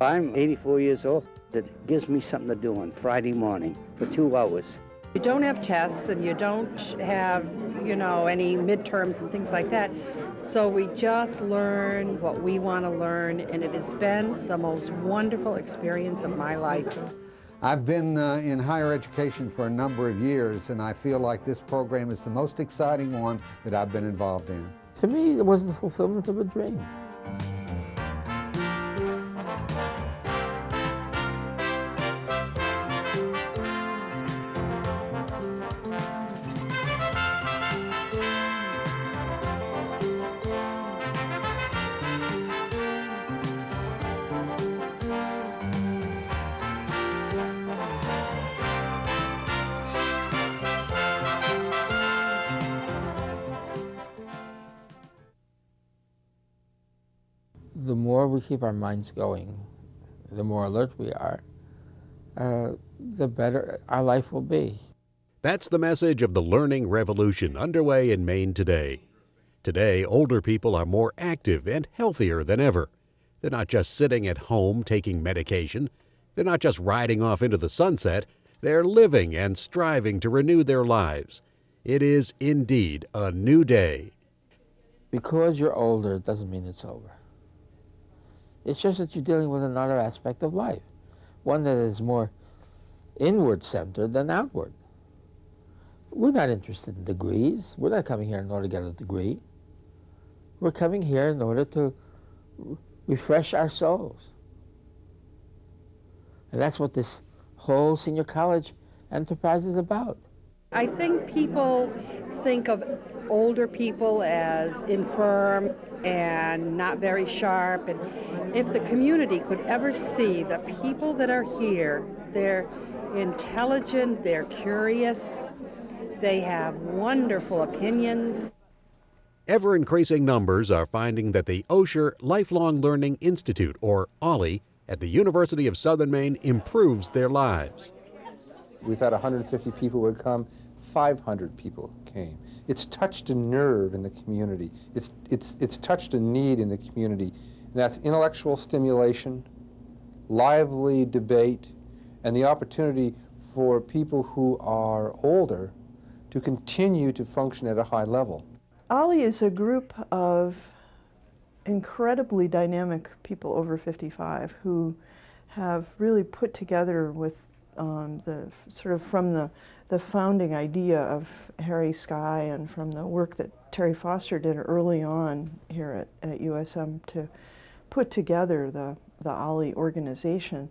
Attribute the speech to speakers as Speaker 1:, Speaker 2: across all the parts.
Speaker 1: I'm 84 years old. It gives me something to do on Friday morning for 2 hours.
Speaker 2: You don't have tests and you don't have, any midterms and things like that. So we just learn what we want to learn, and it has been the most wonderful experience of my life.
Speaker 3: I've been in higher education for a number of years, and I feel like this program is the most exciting one that I've been involved in.
Speaker 4: To me, it was the fulfillment of a dream. The more we keep our minds going, the more alert we are, the better our life will be.
Speaker 5: That's the message of the learning revolution underway in Maine today. Today, older people are more active and healthier than ever. They're not just sitting at home taking medication. They're not just riding off into the sunset. They're living and striving to renew their lives. It is indeed a new day.
Speaker 4: Because you're older, it doesn't mean it's over. It's just that you're dealing with another aspect of life, one that is more inward-centered than outward. We're not interested in degrees. We're not coming here in order to get a degree. We're coming here in order to refresh our souls. And that's what this whole senior college enterprise is about.
Speaker 2: I think people think of older people as infirm and not very sharp. And if the community could ever see the people that are here, they're intelligent, they're curious, they have wonderful opinions.
Speaker 5: Ever-increasing numbers are finding that the Osher Lifelong Learning Institute, or OLLI, at the University of Southern Maine improves their lives.
Speaker 6: We thought 150 people would come. 500 people came. It's touched a nerve in the community. It's touched a need in the community. And that's intellectual stimulation, lively debate, and the opportunity for people who are older to continue to function at a high level.
Speaker 7: OLLI is a group of incredibly dynamic people over 55 who have really put together with from the founding idea of Harry Sky and from the work that Terry Foster did early on here at USM to put together the OLLI organization.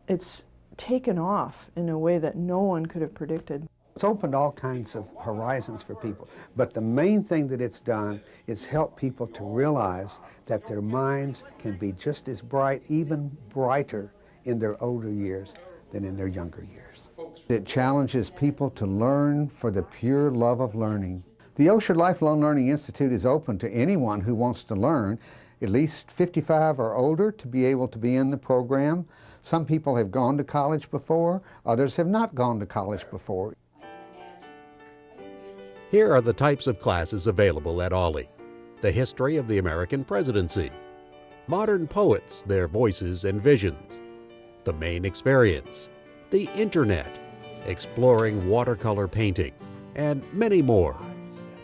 Speaker 7: It's taken off in a way that no one could have predicted.
Speaker 3: It's opened all kinds of horizons for people, but the main thing that it's done is help people to realize that their minds can be just as bright, even brighter in their older years than in their younger years. It challenges people to learn for the pure love of learning. The Osher Lifelong Learning Institute is open to anyone who wants to learn, at least 55 or older, to be able to be in the program. Some people have gone to college before, others have not gone to college before.
Speaker 5: Here are the types of classes available at OLLI. The history of the American presidency, modern poets, their voices and visions, the Maine experience, the internet, exploring watercolor painting, and many more.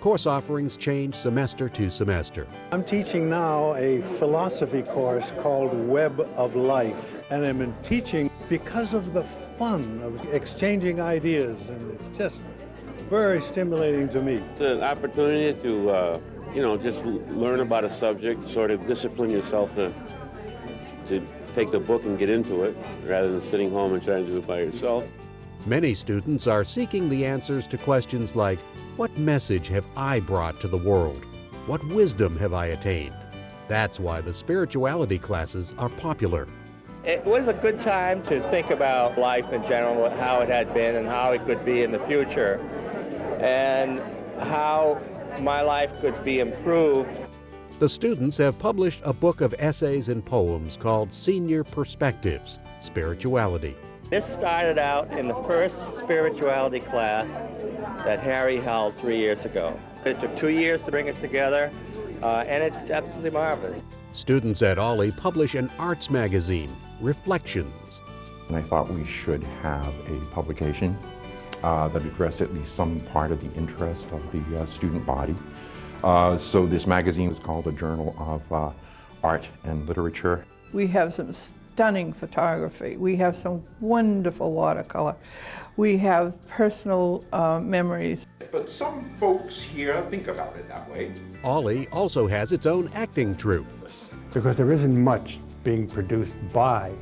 Speaker 5: Course offerings change semester to semester.
Speaker 8: I'm teaching now a philosophy course called Web of Life, and I'm teaching because of the fun of exchanging ideas, and it's just very stimulating to me.
Speaker 9: It's an opportunity to, just learn about a subject, sort of discipline yourself to take the book and get into it, rather than sitting home and trying to do it by yourself.
Speaker 5: Many students are seeking the answers to questions like, what message have I brought to the world? What wisdom have I attained? That's why the spirituality classes are popular.
Speaker 10: It was a good time to think about life in general, how it had been and how it could be in the future, and how my life could be improved.
Speaker 5: The students have published a book of essays and poems called Senior Perspectives, Spirituality.
Speaker 10: This started out in the first spirituality class that Harry held 3 years ago. It took 2 years to bring it together, and it's absolutely marvelous.
Speaker 5: Students at OLLI publish an arts magazine, Reflections.
Speaker 11: And I thought we should have a publication that addressed at least some part of the interest of the student body. So this magazine is called a Journal of Art and Literature.
Speaker 12: We have some stunning photography. We have some wonderful watercolor. We have personal memories.
Speaker 11: But some folks here think about it that way.
Speaker 5: OLLI also has its own acting troupe.
Speaker 13: Because there isn't much being produced by,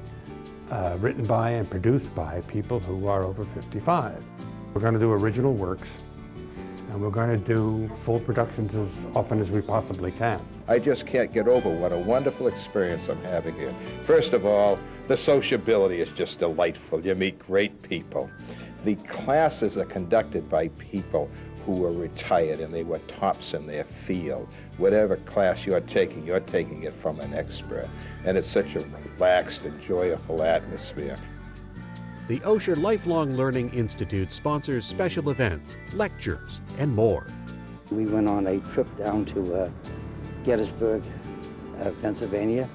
Speaker 13: written by and produced by people who are over 55. We're going to do original works, and we're going to do full productions as often as we possibly can.
Speaker 14: I just can't get over what a wonderful experience I'm having here. First of all, the sociability is just delightful. You meet great people. The classes are conducted by people who are retired and they were tops in their field. Whatever class you're taking it from an expert. And it's such a relaxed, enjoyable atmosphere.
Speaker 5: The Osher Lifelong Learning Institute sponsors special events, lectures, and more.
Speaker 1: We went on a trip down to Gettysburg, Pennsylvania.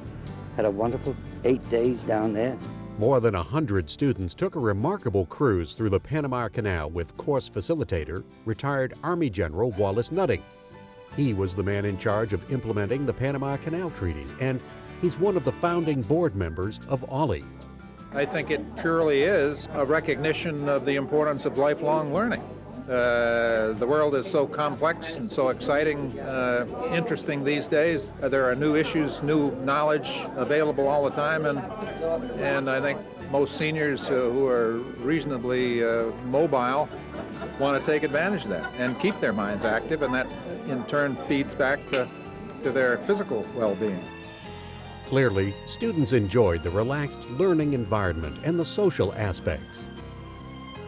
Speaker 1: Had a wonderful 8 days down there.
Speaker 5: More than 100 students took a remarkable cruise through the Panama Canal with course facilitator, retired Army General Wallace Nutting. He was the man in charge of implementing the Panama Canal Treaty, and he's one of the founding board members of OLLI.
Speaker 15: I think it purely is a recognition of the importance of lifelong learning. The world is so complex and so exciting, interesting these days. There are new issues, new knowledge available all the time, and I think most seniors who are reasonably mobile want to take advantage of that and keep their minds active, and that in turn feeds back to their physical well-being.
Speaker 5: Clearly, students enjoyed the relaxed learning environment and the social aspects.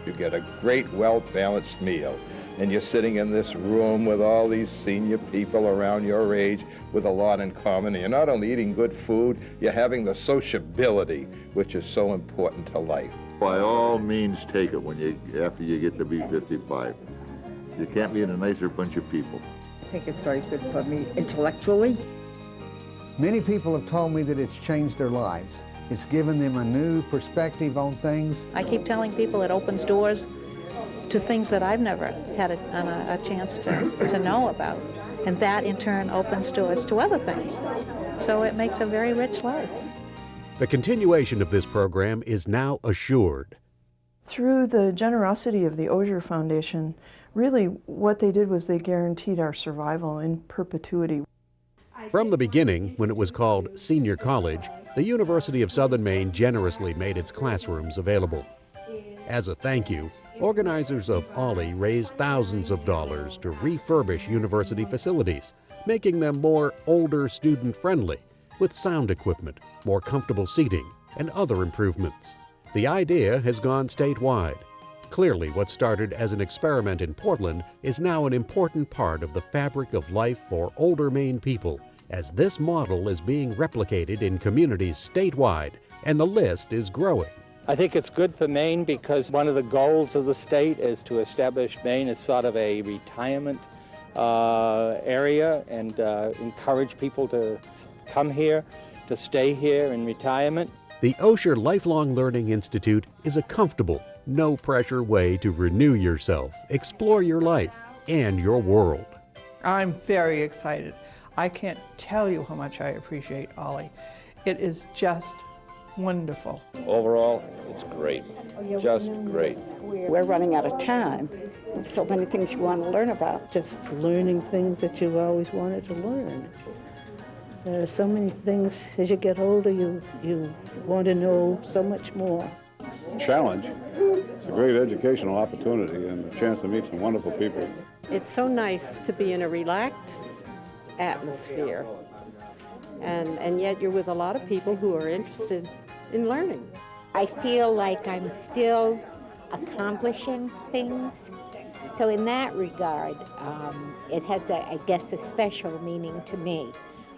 Speaker 14: You get a great, well-balanced meal, and you're sitting in this room with all these senior people around your age with a lot in common. And you're not only eating good food, you're having the sociability, which is so important to life.
Speaker 16: By all means, take it after you get to be 55. You can't be in a nicer bunch of people.
Speaker 17: I think it's very good for me intellectually.
Speaker 3: Many people have told me that it's changed their lives. It's given them a new perspective on things.
Speaker 18: I keep telling people it opens doors to things that I've never had a chance to know about. And that in turn opens doors to other things. So it makes a very rich life.
Speaker 5: The continuation of this program is now assured.
Speaker 7: Through the generosity of the Osher Foundation, really what they did was they guaranteed our survival in perpetuity.
Speaker 5: From the beginning, when it was called Senior College, the University of Southern Maine generously made its classrooms available. As a thank you, organizers of OLLI raised thousands of dollars to refurbish university facilities, making them more older student-friendly, with sound equipment, more comfortable seating, and other improvements. The idea has gone statewide. Clearly, what started as an experiment in Portland is now an important part of the fabric of life for older Maine people, as this model is being replicated in communities statewide, and the list is growing.
Speaker 19: I think it's good for Maine because one of the goals of the state is to establish Maine as sort of a retirement area and encourage people to come here, to stay here in retirement.
Speaker 5: The Osher Lifelong Learning Institute is a comfortable, no-pressure way to renew yourself, explore your life, and your world.
Speaker 12: I'm very excited. I can't tell you how much I appreciate OLLI. It is just wonderful.
Speaker 14: Overall, it's great. Just great.
Speaker 17: We're running out of time. There's so many things you want to learn about.
Speaker 20: Just learning things that you've always wanted to learn. There are so many things, as you get older, you want to know so much more.
Speaker 21: Challenge. It's a great educational opportunity and a chance to meet some wonderful people.
Speaker 22: It's so nice to be in a relaxed atmosphere, and yet you're with a lot of people who are interested in learning.
Speaker 23: I feel like I'm still accomplishing things. So in that regard, it has, I guess, a special meaning to me.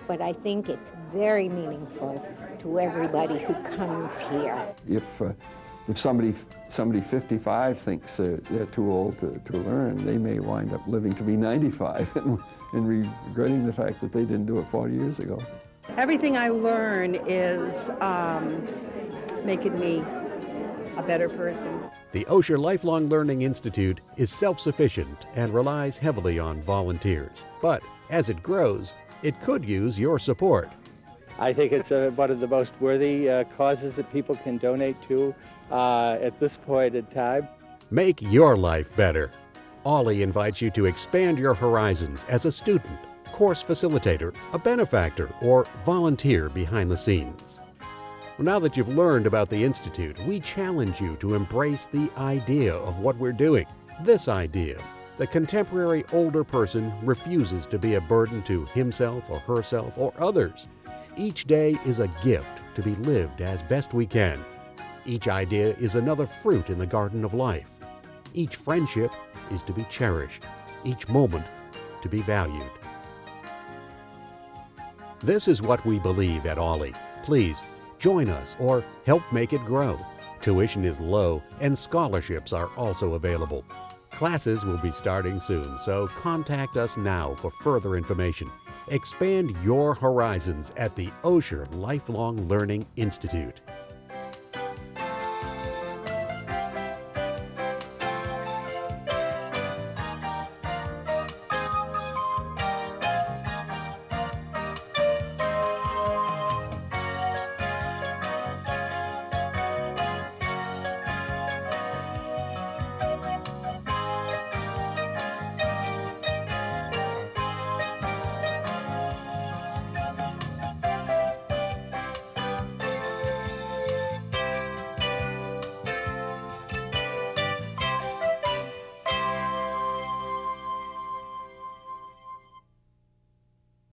Speaker 23: But I think it's very meaningful to everybody who comes here.
Speaker 24: If somebody 55 thinks they're too old to learn, they may wind up living to be 95. and regretting the fact that they didn't do it 40 years ago.
Speaker 2: Everything I learn is making me a better person.
Speaker 5: The Osher Lifelong Learning Institute is self-sufficient and relies heavily on volunteers. But as it grows, it could use your support.
Speaker 19: I think it's one of the most worthy causes that people can donate to at this point in time.
Speaker 5: Make your life better. OLLI invites you to expand your horizons as a student, course facilitator, a benefactor, or volunteer behind the scenes. Well, now that you've learned about the Institute, we challenge you to embrace the idea of what we're doing. This idea: the contemporary older person refuses to be a burden to himself or herself or others. Each day is a gift to be lived as best we can. Each idea is another fruit in the garden of life. Each friendship is to be cherished. Each moment to be valued. This is what we believe at OLLI. Please join us or help make it grow. Tuition is low and scholarships are also available. Classes will be starting soon, so contact us now for further information. Expand your horizons at the Osher Lifelong Learning Institute.